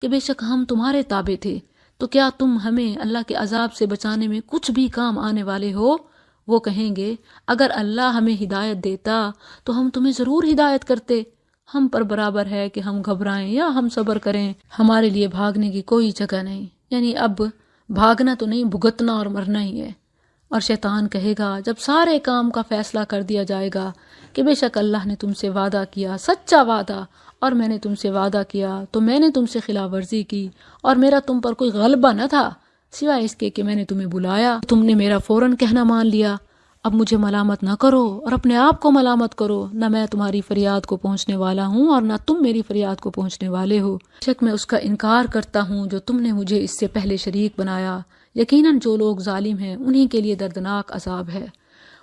کہ بے شک ہم تمہارے تابع تھے، تو کیا تم ہمیں اللہ کے عذاب سے بچانے میں کچھ بھی کام آنے والے ہو؟ وہ کہیں گے اگر اللہ ہمیں ہدایت دیتا تو ہم تمہیں ضرور ہدایت کرتے، ہم پر برابر ہے کہ ہم گھبرائیں یا ہم صبر کریں، ہمارے لیے بھاگنے کی کوئی جگہ نہیں۔ یعنی اب بھاگنا تو نہیں، بھگتنا اور مرنا ہی ہے۔ اور شیطان کہے گا جب سارے کام کا فیصلہ کر دیا جائے گا کہ بے شک اللہ نے تم سے وعدہ کیا، سچا وعدہ، اور میں نے تم سے وعدہ کیا تو میں نے تم سے خلاف ورزی کی، اور میرا تم پر کوئی غلبہ نہ تھا سوائے اس کے کہ میں نے تمہیں بلایا، تم نے میرا فوراً کہنا مان لیا، اب مجھے ملامت نہ کرو اور اپنے آپ کو ملامت کرو، نہ میں تمہاری فریاد کو پہنچنے والا ہوں اور نہ تم میری فریاد کو پہنچنے والے ہو، شک میں اس کا انکار کرتا ہوں جو تم نے مجھے اس سے پہلے شریک بنایا، یقیناً جو لوگ ظالم ہیں انہی کے لیے دردناک عذاب ہے۔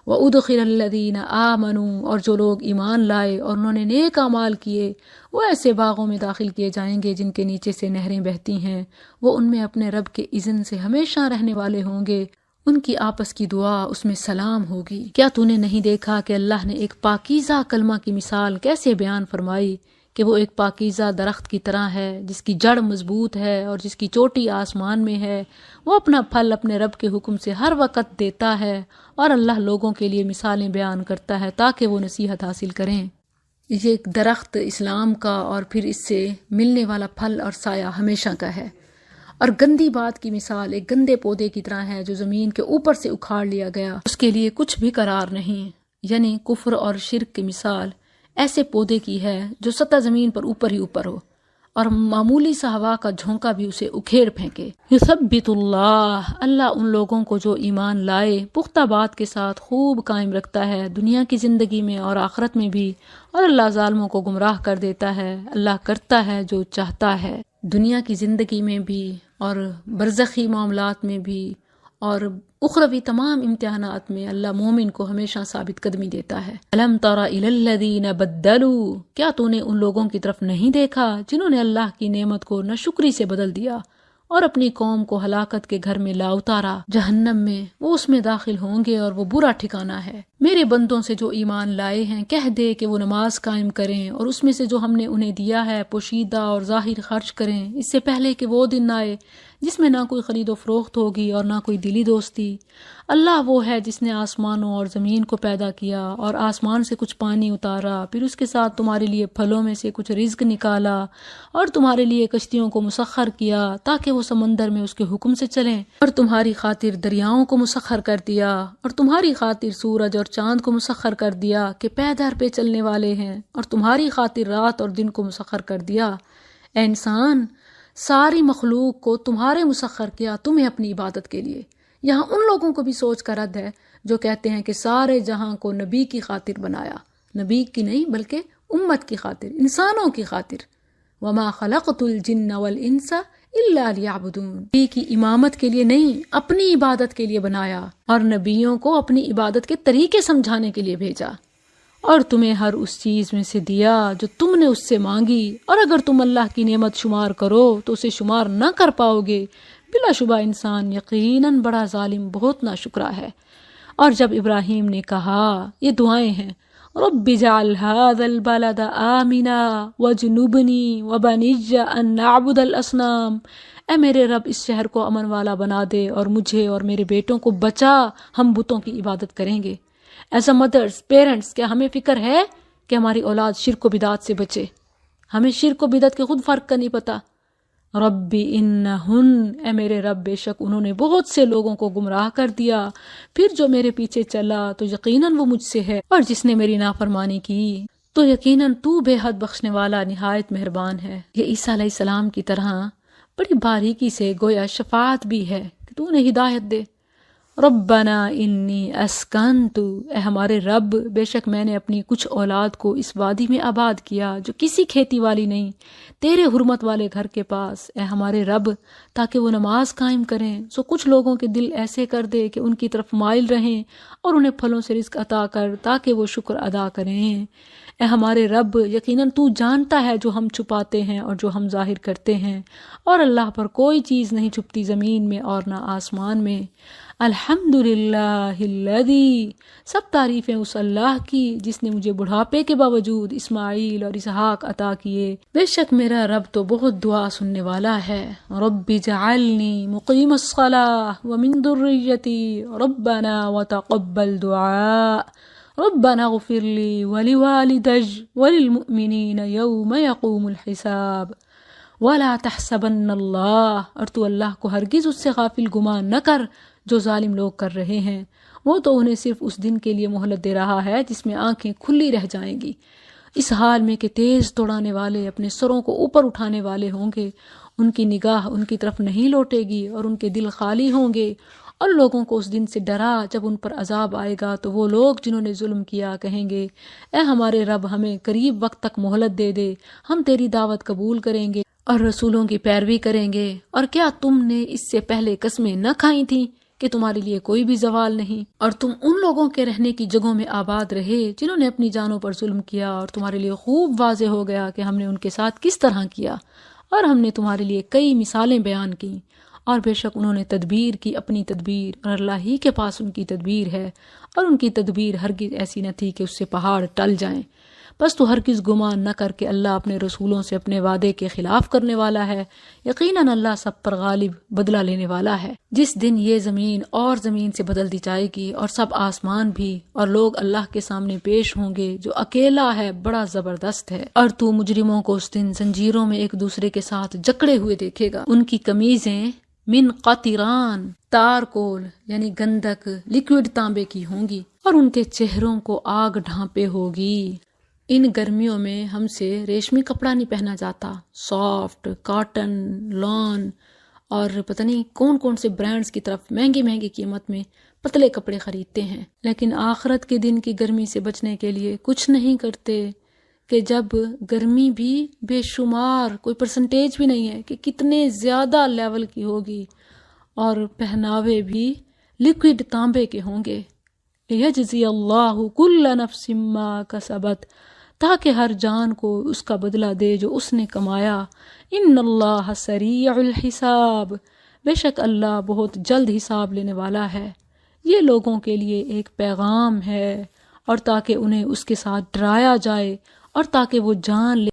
وَأُدْخِلَ الَّذِينَ آمَنُوا، اور جو لوگ ایمان لائے اور انہوں نے نیک اعمال کیے، وہ ایسے باغوں میں داخل کیے جائیں گے جن کے نیچے سے نہریں بہتی ہیں، وہ ان میں اپنے رب کے اذن سے ہمیشہ رہنے والے ہوں گے، ان کی آپس کی دعا اس میں سلام ہوگی۔ کیا تو نے نہیں دیکھا کہ اللہ نے ایک پاکیزہ کلمہ کی مثال کیسے بیان فرمائی کہ وہ ایک پاکیزہ درخت کی طرح ہے جس کی جڑ مضبوط ہے اور جس کی چوٹی آسمان میں ہے، وہ اپنا پھل اپنے رب کے حکم سے ہر وقت دیتا ہے، اور اللہ لوگوں کے لیے مثالیں بیان کرتا ہے تاکہ وہ نصیحت حاصل کریں۔ یہ ایک درخت اسلام کا اور پھر اس سے ملنے والا پھل اور سایہ ہمیشہ کا ہے، اور گندی بات کی مثال ایک گندے پودے کی طرح ہے جو زمین کے اوپر سے اکھاڑ لیا گیا، اس کے لیے کچھ بھی قرار نہیں۔ یعنی کفر اور شرک کی مثال ایسے پودے کی ہے جو سطح زمین پر اوپر ہی اوپر ہو اور معمولی سا ہوا کا جھونکا بھی اسے اکھیڑ پھینکے۔ یثبت اللہ ان لوگوں کو جو ایمان لائے پختہ بات کے ساتھ خوب قائم رکھتا ہے دنیا کی زندگی میں اور آخرت میں بھی، اور اللہ ظالموں کو گمراہ کر دیتا ہے۔ اللہ کرتا ہے جو چاہتا ہے، دنیا کی زندگی میں بھی اور برزخی معاملات میں بھی اور اخروی تمام امتحانات میں اللہ مومن کو ہمیشہ ثابت قدمی دیتا ہے۔ الم تر الی الذین بدلوا، کیا تو نے ان لوگوں کی طرف نہیں دیکھا جنہوں نے اللہ کی نعمت کو ناشکری سے بدل دیا اور اپنی قوم کو ہلاکت کے گھر میں لا اتارا، جہنم میں وہ اس میں داخل ہوں گے اور وہ برا ٹھکانہ ہے۔ میرے بندوں سے جو ایمان لائے ہیں کہہ دے کہ وہ نماز قائم کریں اور اس میں سے جو ہم نے انہیں دیا ہے پوشیدہ اور ظاہر خرچ کریں، اس سے پہلے کہ وہ دن آئے جس میں نہ کوئی خرید و فروخت ہوگی اور نہ کوئی دلی دوستی۔ اللہ وہ ہے جس نے آسمانوں اور زمین کو پیدا کیا اور آسمان سے کچھ پانی اتارا، پھر اس کے ساتھ تمہارے لیے پھلوں میں سے کچھ رزق نکالا اور تمہارے لیے کشتیوں کو مسخر کیا تاکہ وہ سمندر میں اس کے حکم سے چلیں، اور تمہاری خاطر دریاؤں کو مسخر کر دیا، اور تمہاری خاطر سورج اور چاند کو مسخر کر دیا کہ پے در پہ چلنے والے ہیں، اور تمہاری خاطر رات اور دن کو مسخر کر دیا۔ اے انسان، ساری مخلوق کو تمہارے مسخر کیا تمہیں اپنی عبادت کے لیے۔ یہاں ان لوگوں کو بھی سوچ کا رد ہے جو کہتے ہیں کہ سارے جہاں کو نبی کی خاطر بنایا، نبی کی نہیں بلکہ امت کی خاطر، انسانوں کی خاطر۔ وما خلقت الجن والانس الا لیعبدون، نبی کی امامت کے لیے نہیں، اپنی عبادت کے لیے بنایا، اور نبیوں کو اپنی عبادت کے طریقے سمجھانے کے لیے بھیجا، اور تمہیں ہر اس چیز میں سے دیا جو تم نے اس سے مانگی، اور اگر تم اللہ کی نعمت شمار کرو تو اسے شمار نہ کر پاؤ گے، بلا شبہ انسان یقیناً بڑا ظالم، بہت ناشکرا ہے۔ اور جب ابراہیم نے کہا، یہ دعائیں ہیں، رب اجعل هذا البلد آمنا واجنبنی وبنی ان نعبد الاصنام، اے میرے رب اس شہر کو امن والا بنا دے اور مجھے اور میرے بیٹوں کو بچا، ہم بتوں کی عبادت کریں گے۔ ایز اے مدرز، پیرنٹس، کیا ہمیں فکر ہے کہ ہماری اولاد شرک و بدعت سے بچے؟ ہمیں شرک و بدعت کے خود فرق کا نہیں پتہ۔ ربی انہن، اے میرے رب بے شک انہوں نے بہت سے لوگوں کو گمراہ کر دیا، پھر جو میرے پیچھے چلا تو یقیناً وہ مجھ سے ہے، اور جس نے میری نافرمانی کی تو یقیناً تو بے حد بخشنے والا نہایت مہربان ہے۔ یہ عیسیٰ علیہ السلام کی طرح بڑی باریکی سے گویا شفاعت بھی ہے کہ تو نے ہدایت دے۔ ربنا انی اسکنت، اے ہمارے رب بے شک میں نے اپنی کچھ اولاد کو اس وادی میں آباد کیا جو کسی کھیتی والی نہیں، تیرے حرمت والے گھر کے پاس، اے ہمارے رب، تاکہ وہ نماز قائم کریں، سو کچھ لوگوں کے دل ایسے کر دے کہ ان کی طرف مائل رہیں، اور انہیں پھلوں سے رزق عطا کر تاکہ وہ شکر ادا کریں۔ اے ہمارے رب، یقیناً تو جانتا ہے جو ہم چھپاتے ہیں اور جو ہم ظاہر کرتے ہیں، اور اللہ پر کوئی چیز نہیں چھپتی زمین میں اور نہ آسمان میں۔ الحمدللہ الذی، سب تعریفیں اس اللہ کی جس نے مجھے بڑھاپے کے باوجود اسماعیل اور اسحاق عطا کیے۔ بے شک میرا رب تو بہت دعا سننے والا ہے۔ رب اجعلنی مقیم الصلاۃ ومن ذریتی ربنا وتقبل دعاء ربنا اغفر لی ولوالدی وللمؤمنین یوم یقوم الحساب ولا تحسبن اللہ، اور تو اللہ کو ہرگز اس سے غافل گمان نہ کر جو ظالم لوگ کر رہے ہیں، وہ تو انہیں صرف اس دن کے لیے مہلت دے رہا ہے جس میں آنکھیں کھلی رہ جائیں گی، اس حال میں کہ تیز دوڑانے والے اپنے سروں کو اوپر اٹھانے والے ہوں گے، ان کی نگاہ ان کی طرف نہیں لوٹے گی اور ان کے دل خالی ہوں گے۔ اور لوگوں کو اس دن سے ڈرا جب ان پر عذاب آئے گا تو وہ لوگ جنہوں نے ظلم کیا کہیں گے، اے ہمارے رب، ہمیں قریب وقت تک مہلت دے دے، ہم تیری دعوت قبول کریں گے اور رسولوں کی پیروی کریں گے۔ اور کیا تم نے اس سے پہلے قسمیں نہ کھائی تھیں کہ تمہارے لیے کوئی بھی زوال نہیں، اور تم ان لوگوں کے رہنے کی جگہوں میں آباد رہے جنہوں نے اپنی جانوں پر ظلم کیا، اور تمہارے لیے خوب واضح ہو گیا کہ ہم نے ان کے ساتھ کس طرح کیا، اور ہم نے تمہارے لیے کئی مثالیں بیان کی، اور بے شک انہوں نے تدبیر کی اپنی تدبیر، اور اللہ ہی کے پاس ان کی تدبیر ہے، اور ان کی تدبیر ہرگز ایسی نہ تھی کہ اس سے پہاڑ ٹل جائیں۔ بس تو ہرگز گمان نہ کر کہ اللہ اپنے رسولوں سے اپنے وعدے کے خلاف کرنے والا ہے، یقیناً اللہ سب پر غالب بدلہ لینے والا ہے۔ جس دن یہ زمین اور زمین سے بدل دی جائے گی اور سب آسمان بھی، اور لوگ اللہ کے سامنے پیش ہوں گے جو اکیلا ہے، بڑا زبردست ہے۔ اور تو مجرموں کو اس دن زنجیروں میں ایک دوسرے کے ساتھ جکڑے ہوئے دیکھے گا، ان کی قمیضیں من قطران، تارکول یعنی گندک، لکوڈ تانبے کی ہوں گی، اور ان کے چہروں کو آگ ڈھانپے ہوگی۔ ان گرمیوں میں ہم سے ریشمی کپڑا نہیں پہنا جاتا، سافٹ، کاٹن، لان اور پتہ نہیں کون کون سے برانڈز کی طرف مہنگی مہنگی قیمت میں پتلے کپڑے خریدتے ہیں، لیکن آخرت کے دن کی گرمی سے بچنے کے لیے کچھ نہیں کرتے کہ جب گرمی بھی بے شمار، کوئی پرسنٹیج بھی نہیں ہے کہ کتنے زیادہ لیول کی ہوگی، اور پہناوے بھی لکوڈ تانبے کے ہوں گے۔ لیجزی اللہ کل نفس ما کسبت، تاکہ ہر جان کو اس کا بدلہ دے جو اس نے کمایا۔ ان اللہ سریع الحساب، بے شک اللہ بہت جلد حساب لینے والا ہے۔ یہ لوگوں کے لیے ایک پیغام ہے، اور تاکہ انہیں اس کے ساتھ ڈرایا جائے، اور تاکہ وہ جان لے